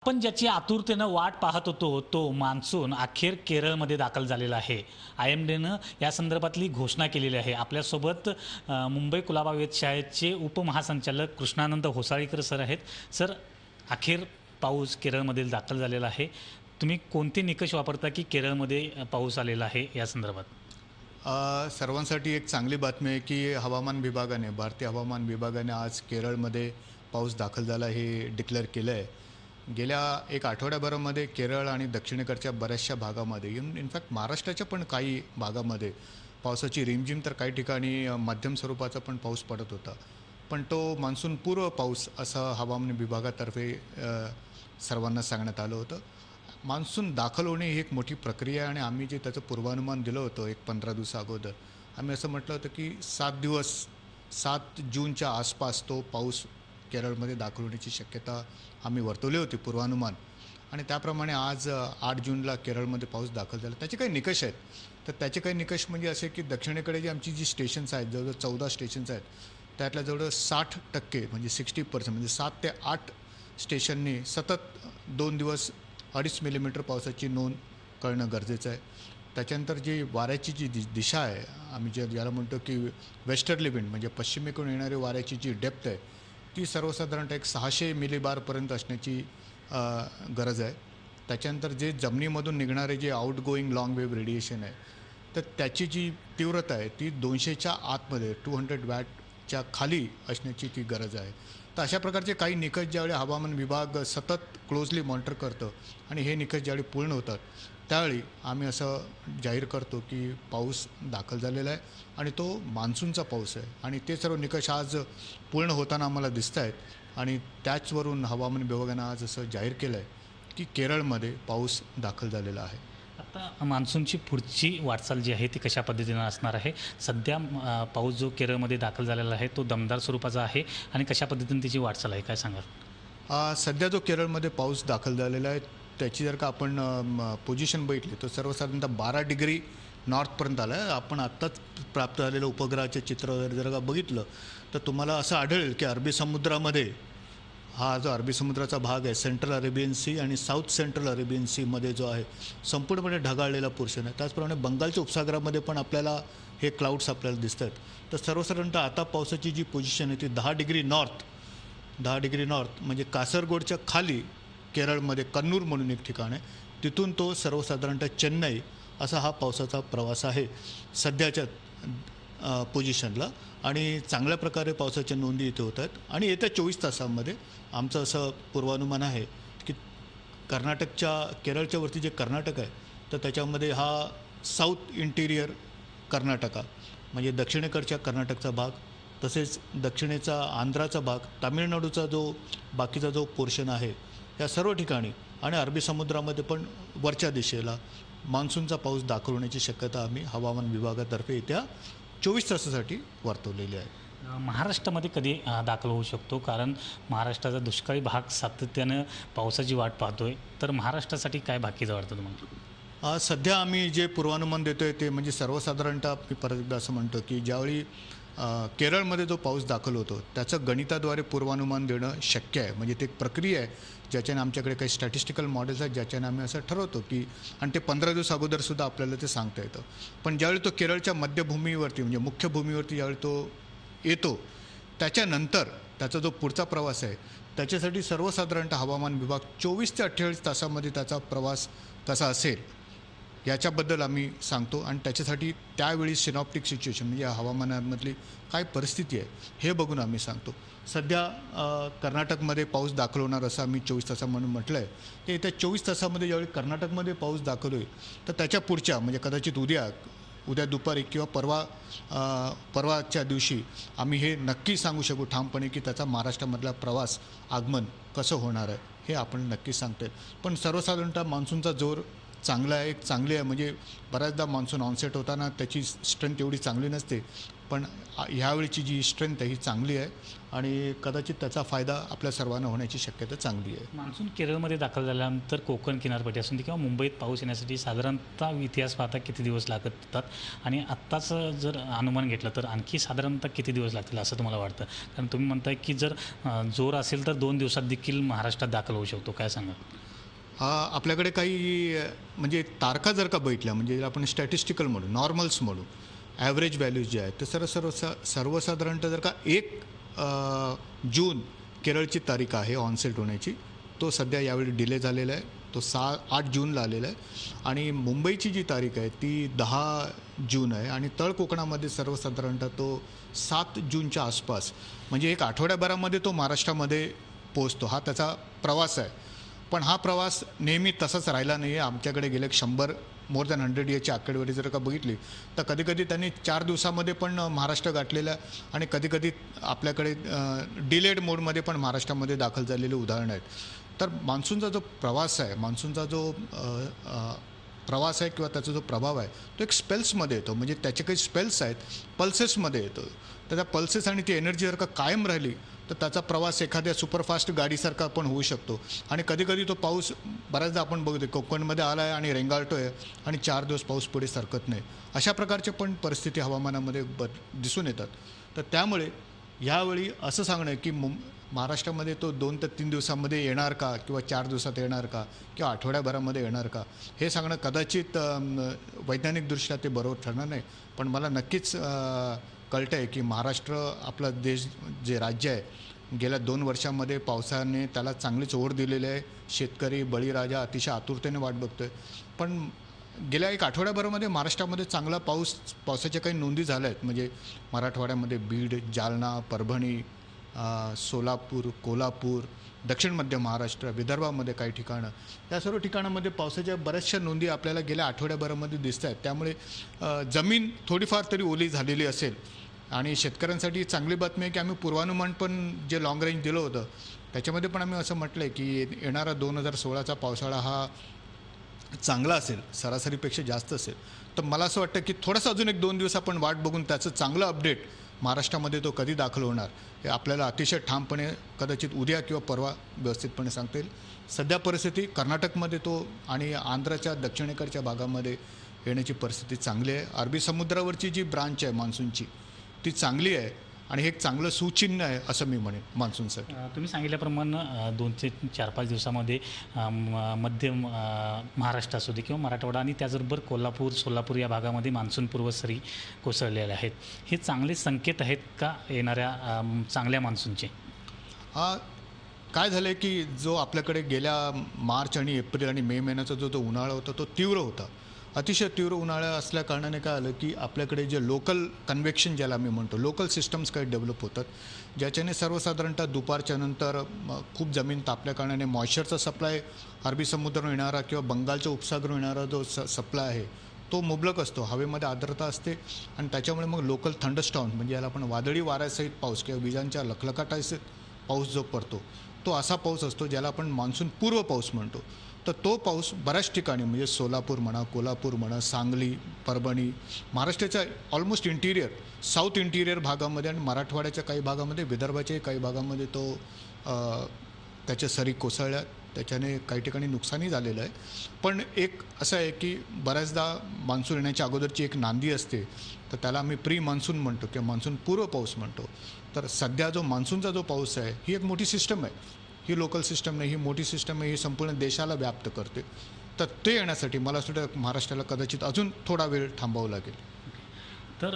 आपण ज्याची आतुरतेनं वाट पाहत होतो तो मान्सून अखेर केरळमध्ये दाखल झालेला आहे. IMDनं या संदर्भातली घोषणा केलेली आहे. आपल्यासोबत मुंबई कुलाबा वेधशाळेचे उपमहासंचालक कृष्णानंद होसाळीकर सर आहेत. सर, अखेर पाऊस केरळमध्ये दाखल झालेला आहे. तुम्ही कोणते निकष वापरता की केरळमध्ये पाऊस आलेला आहे या संदर्भात? सर्वांसाठी एक चांगली बातमी आहे की भारतीय हवामान विभागाने आज केरळमध्ये पाऊस दाखल झाला हे डिक्लेअर केलं आहे. गेल्या एक आठवड्याभरामध्ये केरळ आणि दक्षिणेकडच्या बऱ्याचशा भागामध्ये इनफॅक्ट महाराष्ट्राच्या पण काही भागामध्ये पावसाची रिमझिम तर काही ठिकाणी मध्यम स्वरूपाचा पण पाऊस पडत होता. पण तो मान्सूनपूर्व पाऊस असं हवामान विभागातर्फे सर्वांना सांगण्यात आलं होतं. मान्सून दाखल होणे ही एक मोठी प्रक्रिया आहे आणि आम्ही जे त्याचं पूर्वानुमान दिलं होतं एक 15 दिवसा अगोदर, आम्ही असं म्हटलं होतं की 7 जूनच्या आसपास तो पाऊस केरळमध्ये दाखल होण्याची शक्यता आम्ही वर्तवली होती पूर्वानुमान. आणि त्याप्रमाणे आज 8 जूनला केरळमध्ये पाऊस दाखल झाला. त्याचे काही निकष आहेत. तर त्याचे काही निकष म्हणजे असे की दक्षिणेकडे जी आमची जी स्टेशन्स आहेत, जवळजवळ 14 स्टेशन्स आहेत, त्यातल्या जवळजवळ 60% म्हणजे 60% म्हणजे 7 ते 8 स्टेशननी सतत 2 दिवस 2.5 मिलीमीटर पावसाची नोंद करणं गरजेचं आहे. त्याच्यानंतर जी वाऱ्याची जी दिशा आहे, आम्ही ज्याला म्हणतो की वेस्टर्ली विंड म्हणजे पश्चिमेकडून येणारी वाऱ्याची जी डेप्थ आहे ती सर्वसाधारणतः एक 600 मिलीबारपर्यंत असण्याची गरज आहे. त्याच्यानंतर जे जमिनीमधून निघणारे जे आउटगोईंग लॉंग वेव्ह रेडिएशन आहे, तर त्याची जी तीव्रता आहे ती 200च्या आतमध्ये 200 वॅटच्या खाली असण्याची ती गरज आहे. तर अशा प्रकारचे काही निकष ज्यावेळी हवामान विभाग सतत क्लोजली मॉनिटर करतं आणि हे निकष ज्यावेळी पूर्ण होतात त्यावेळी आम्ही असं जाहीर करतो की पाऊस दाखल झालेला आहे आणि तो मान्सूनचा पाऊस आहे. आणि ते सर्व निकष आज पूर्ण होताना आम्हाला दिसत आहेत आणि त्याचवरून हवामान विभागानं आज असं जाहीर केलं आहे की केरळमध्ये पाऊस दाखल झालेला आहे. आता मान्सूनची पुढची वाटचाल जी आहे ती कशा पद्धतीनं असणार आहे? सध्या पाऊस जो केरळमध्ये दाखल झालेला आहे तो दमदार स्वरूपाचा आहे आणि कशा पद्धतीने त्याची वाटचाल आहे, काय सांगाल? सध्या जो केरळमध्ये पाऊस दाखल झालेला आहे त्याची जर का आपण पोझिशन बघितली तर सर्वसाधारणतः 12 डिग्री नॉर्थपर्यंत आला आहे. आपण आत्ताच प्राप्त झालेलं उपग्रहाचे चित्र जर का बघितलं तर तुम्हाला असं आढळेल की अरबी समुद्रामध्ये हा जो अरबी समुद्राचा भाग आहे सेंट्रल अरेबियन सी आणि साऊथ सेंट्रल अरेबियन सीमध्ये जो आहे संपूर्णपणे ढगाळलेला पोर्शन आहे. त्याचप्रमाणे बंगालच्या उपसागरामध्ये पण आपल्याला हे क्लाउड्स आपल्याला दिसत आहेत. तर सर्वसाधारणतः आता पावसाची जी पोझिशन आहे ती 10 डिग्री नॉर्थ म्हणजे कासरगोडच्या खाली केरळमध्ये कन्नूर म्हणून एक ठिकाण आहे, तिथून तो सर्वसाधारणतः चेन्नई असा हा पावसाचा प्रवास आहे सध्याच्या पोझिशनला. आणि चांगल्या प्रकारे पावसाच्या नोंदी इथे होत आहेत. आणि येत्या 24 तासांमध्ये आमचं असं पूर्वानुमान आहे की केरळच्या वरती जे कर्नाटक आहे तर त्याच्यामध्ये हा साऊथ इंटिरियर कर्नाटका म्हणजे दक्षिणेकडच्या कर्नाटकचा भाग, तसेच दक्षिणेचा आंध्राचा भाग, तामिळनाडूचा जो बाकीचा जो पोर्शन आहे या सर्व ठिकाणी आणि अरबी समुद्रामध्ये पण वरच्या दिशेला मान्सूनचा पाऊस दाखल होण्याची शक्यता आम्ही हवामान विभागातर्फे येत्या 24 तासासाठी वर्तवलेली आहे. महाराष्ट्रामध्ये कधी दाखल होऊ शकतो? कारण महाराष्ट्राचा दुष्काळी भाग सातत्यानं पावसाची वाट पाहतोय, तर महाराष्ट्रासाठी काय बाकीचं वाटतं तुम्हाला? सध्या आम्ही जे पूर्वानुमान देतो आहे ते म्हणजे सर्वसाधारणतः मी परत एकदा असं म्हणतो की ज्यावेळी केरळमध्ये जो पाऊस दाखल होतो त्याचं गणिताद्वारे पूर्वानुमान देणं शक्य आहे. म्हणजे ते एक प्रक्रिया आहे ज्याच्याने आमच्याकडे काही स्टॅटिस्टिकल मॉडेल्स आहेत ज्याच्याने आम्ही असं ठरवतो की आणि ते 15 दिवस अगोदरसुद्धा आपल्याला ते सांगता येतं. पण ज्यावेळी तो केरळच्या मध्यभूमीवरती म्हणजे मुख्य भूमीवरती ज्यावेळी तो येतो त्याच्यानंतर त्याचा जो पुढचा प्रवास आहे त्याच्यासाठी सर्वसाधारणतः हवामान विभाग 24 ते 48 तासामध्ये त्याचा प्रवास कसा असेल याच्याबद्दल आम्ही सांगतो. आणि त्याच्यासाठी त्यावेळी सिनॉप्टिक सिच्युएशन म्हणजे हवामानामधली काय परिस्थिती आहे हे बघून आम्ही सांगतो. सध्या कर्नाटकमध्ये पाऊस दाखल होणार असं आम्ही 24 तासा म्हणून म्हटलं आहे. ते येत्या 24 तासामध्ये ज्यावेळी कर्नाटकमध्ये पाऊस दाखल होईल तर त्याच्या पुढच्या म्हणजे कदाचित उद्या दुपारी किंवा परवाच्या दिवशी आम्ही हे नक्की सांगू शकू ठामपणे की त्याचा महाराष्ट्रामधला प्रवास आगमन कसं होणार आहे हे आपण नक्की सांगता येईल. पण सर्वसाधारणतः मान्सूनचा जोर चांगली आहे म्हणजे बऱ्याचदा मान्सून ऑनसेट होताना त्याची स्ट्रेंथ एवढी चांगली नसते, पण ह्यावेळीची जी स्ट्रेंथ आहे ही चांगली आहे आणि कदाचित त्याचा फायदा आपल्या सर्वांना होण्याची शक्यता चांगली आहे. मान्सून केरळमध्ये दाखल झाल्यानंतर कोकण किनारपट्टी असून किंवा मुंबईत पाऊस येण्यासाठी साधारणतः इतिहास पाहता किती दिवस लागत होतात आणि आत्ताच जर अनुमान घेतलं तर आणखी साधारणतः किती दिवस लागतील असं तुम्हाला वाटतं? कारण तुम्ही म्हणताय की जर जोर असेल तर 2 दिवसात देखील महाराष्ट्रात दाखल होऊ शकतो, काय सांगा? आपल्याकडे काही म्हणजे तारखा जर का बघितल्या म्हणजे आपण स्टॅटिस्टिकल म्हणू, नॉर्मल्स म्हणू, ॲव्हरेज व्हॅल्यूज जे आहेत ते सर्वसाधारणतः जर का 1 जून केरळची तारीख आहे ऑनसेट होण्याची, तो सध्या यावेळी डिले झालेला आहे. तो 8 जूनला आलेला आहे आणि मुंबईची जी तारीख आहे ती 10 जून आहे आणि तळ कोकणामध्ये सर्वसाधारणतः तो 7 जूनच्या आसपास म्हणजे एक आठवड्याभरामध्ये तो महाराष्ट्रामध्ये पोहोचतो. हा त्याचा प्रवास आहे. पण हा प्रवास नेहमी तसाच राहिला नाही आहे. आमच्याकडे गेले 100 मोर दॅन 100 इयरची आकडेवारी जर का बघितली तर कधीकधी त्यांनी 4 दिवसामध्ये पण महाराष्ट्र गाठलेलं आहे आणि कधीकधी आपल्याकडे डिलेड मोडमध्ये पण महाराष्ट्रामध्ये दाखल झालेली उदाहरणं आहेत. तर मान्सूनचा जो प्रवास आहे, मान्सूनचा जो प्रवास आहे किंवा त्याचा जो प्रभाव आहे तो एक स्पेल्समध्ये येतो. म्हणजे त्याचे काही स्पेल्स आहेत, पल्सेसमध्ये येतो. तर त्या पल्सेस आणि ती एनर्जी जर का कायम राहिली तर त्याचा प्रवास एखाद्या सुपरफास्ट गाडीसारखा पण होऊ शकतो. आणि कधीकधी तो पाऊस बऱ्याचदा आपण बघतो कोकणमध्ये आला आहे आणि रेंगाळतो आहे आणि 4 दिवस पाऊस पुढे सरकत नाही. अशा प्रकारचे पण परिस्थिती हवामानामध्ये दिसून येतात. तर त्यामुळे यावेळी असं सांगणं की महाराष्ट्रामध्ये तो 2 ते 3 दिवसामध्ये येणार का किंवा 4 दिवसात येणार का किंवा आठवड्याभरामध्ये येणार का हे सांगणं कदाचित वैज्ञानिकदृष्ट्या ते बरोबर ठरणार नाही. पण मला नक्कीच कळतं आहे की महाराष्ट्र आपला देश जे राज्य आहे गेल्या 2 वर्षांमध्ये पावसाने त्याला चांगलीच ओढ दिलेली आहे. शेतकरी बळीराजा अतिशय आतुरतेने वाट बघतो आहे. पण गेल्या 1 आठवड्याभरामध्ये महाराष्ट्रामध्ये चांगला पावसाच्या काही नोंदी झाल्या आहेत. म्हणजे मराठवाड्यामध्ये बीड, जालना, परभणी, सोलापूर, कोल्हापूर, दक्षिण मध्य महाराष्ट्र, विदर्भामध्ये काही ठिकाणं, या सर्व ठिकाणामध्ये पावसाच्या बऱ्याचशा नोंदी आपल्याला गेल्या आठवड्याभरामध्ये दिसत आहेत. त्यामुळे जमीन थोडीफार तरी ओली झालेली असेल आणि शेतकऱ्यांसाठी चांगली बातमी आहे की आम्ही पूर्वानुमान पण जे लाँग रेंज दिलं होतं त्याच्यामध्ये पण आम्ही असं म्हटलं आहे की येणारा 2016चा पावसाळा हा चांगला असेल, सरासरीपेक्षा जास्त असेल. तर मला असं वाटतं की थोडंसं अजून 1-2 दिवस आपण वाट बघून त्याचं चांगलं अपडेट महाराष्ट्रामध्ये तो कधी दाखल होणार हे आपल्याला अतिशय ठामपणे कदाचित उद्या किंवा परवा व्यवस्थितपणे सांगता येईल. सध्या परिस्थिती कर्नाटकमध्ये तो आणि आंध्राच्या दक्षिणेकडच्या भागामध्ये येण्याची परिस्थिती चांगली आहे. अरबी समुद्रावरची जी ब्रांच आहे मान्सूनची ती चांगली आहे आणि हे एक चांगलं सुचिन्ह आहे असं मी म्हणेन मान्सूनसाठी. तुम्ही सांगितल्याप्रमाणे 2 ते 4-5 दिवसामध्ये मध्य महाराष्ट्र असू दे किंवा मराठवाडा आणि त्याचबरोबर कोल्हापूर, सोलापूर या भागामध्ये मान्सून पूर्वसरी कोसळलेले आहेत. हे चांगले संकेत आहेत का येणाऱ्या चांगल्या मान्सूनचे? काय झालं आहे की जो आपल्याकडे गेल्या मार्च आणि एप्रिल आणि मे महिन्याचा जो उन्हाळा होता तो तीव्र होता. अतिशय तीव्र उन्हाळा असल्या कारणाने काय आलं की आपल्याकडे जे लोकल कन्व्हेक्शन ज्याला आम्ही म्हणतो, लोकल सिस्टम्स काही डेव्हलप होतात ज्याच्याने सर्वसाधारणतः दुपारच्या नंतर खूप जमीन तापल्या कारणाने मॉइश्चरचा सप्लाय अरबी समुद्रावरून येणारा किंवा बंगालच्या उपसागरावरून येणारा जो सप्लाय आहे तो मुबलक असतो. हवेमध्ये आर्द्रता असते आणि त्याच्यामुळे मग लोकल थंडरस्टॉर्म म्हणजे याला आपण वादळी वाऱ्यासहित पाऊस किंवा विजांच्या लखलखाटासहित पाऊस जो पडतो तो असा पाऊस असतो ज्याला आपण मान्सून पूर्व पाऊस म्हणतो. तर तो पाऊस बऱ्याच ठिकाणी म्हणजे सोलापूर म्हणा, कोल्हापूर म्हणा, सांगली, परभणी, महाराष्ट्राच्या ऑलमोस्ट इंटिरियर, साऊथ इंटिरियर भागामध्ये आणि मराठवाड्याच्या काही भागामध्ये, विदर्भाच्याही काही भागामध्ये तो त्याच्या सरी कोसळल्या. त्याच्याने काही ठिकाणी नुकसानही झालेलं आहे. पण एक असं आहे की बऱ्याचदा मान्सून येण्याच्या अगोदरची एक नांदी असते तर त्याला आम्ही प्री मान्सून म्हणतो किंवा मान्सून पूर्व पाऊस म्हणतो. तर सध्या जो मान्सूनचा जो पाऊस आहे ही एक मोठी सिस्टम आहे. ही लोकल सिस्टम नाही, ही मोठी सिस्टम आहे. ही संपूर्ण देशाला व्याप्त करते. तर ते येण्यासाठी मला असं वाटतं महाराष्ट्राला कदाचित अजून थोडा वेळ थांबावं लागेल. तर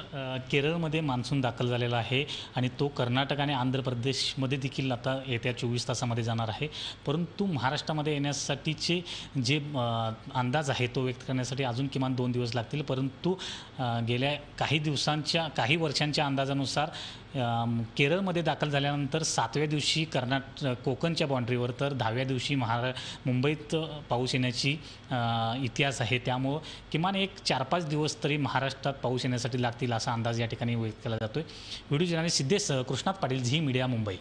केरळमध्ये मान्सून दाखल झालेला आहे आणि तो कर्नाटक आणि आंध्र प्रदेशमध्ये देखील आता येत्या 24 तासामध्ये जाणार आहे. परंतु महाराष्ट्रामध्ये येण्यासाठीचे जे अंदाज आहे तो व्यक्त करण्यासाठी अजून किमान 2 दिवस लागतील. परंतु गेल्या काही वर्षांच्या अंदाजानुसार केरळमध्ये दाखल झाल्यानंतर 7व्या दिवशी कोकणच्या बाँड्रीवर तर 10व्या दिवशी मुंबईत पाऊस येण्याची इतिहास आहे. त्यामुळं किमान एक 4-5 दिवस तरी महाराष्ट्रात पाऊस येण्यासाठी लागतील असा अंदाज या ठिकाणी व्यक्त केला जातोय. Video journalist Siddhesh Krishnat Patil, Zee media, Mumbai.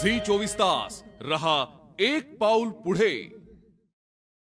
Zee 24 तास रहा एक पाऊल पुढे.